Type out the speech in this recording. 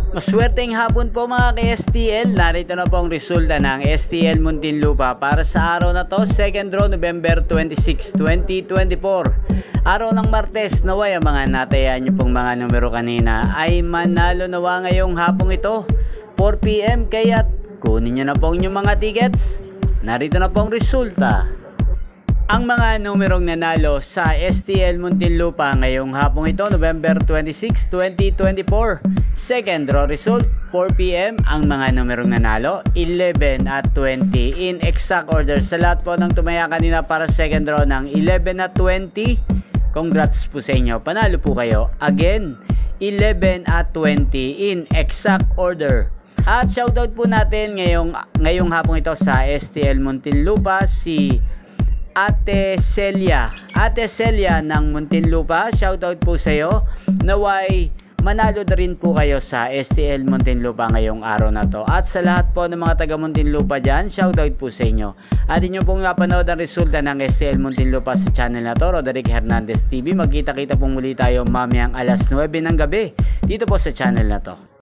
Maswerteng hapon po mga ka-STL. Narito na po ang resulta ng STL Muntinlupa para sa araw na to, second draw November 26, 2024. Araw ng Martes, naway ang mga natayaan nyo pong mga numero kanina ay manalo nawa ngayong hapong ito 4 PM, kaya kunin nyo na po yung mga tickets. Narito na po ang resulta. Ang mga numerong nanalo sa STL Muntinlupa ngayong hapong ito, November 26, 2024. Second draw result, 4 PM. Ang mga numerong nanalo, 11 at 20. In exact order sa lahat po ng tumaya kanina para second draw ng 11 at 20. Congrats po sa inyo. Panalo po kayo. Again, 11 at 20 in exact order. At shoutout po natin ngayong hapong ito sa STL Muntinlupa si Ate Celia. Ate Celia ng Muntinlupa, shoutout po sa iyo. Naway manalo na rin po kayo sa STL Muntinlupa ngayong araw na to. At sa lahat po ng mga taga Muntinlupa dyan, shoutout po sa inyo. At inyo pong napanood ang resulta ng STL Muntinlupa sa channel na to, Roderick Hernandez TV. Magkita-kita pong muli tayo mamayang alas 9 ng gabi dito po sa channel na to.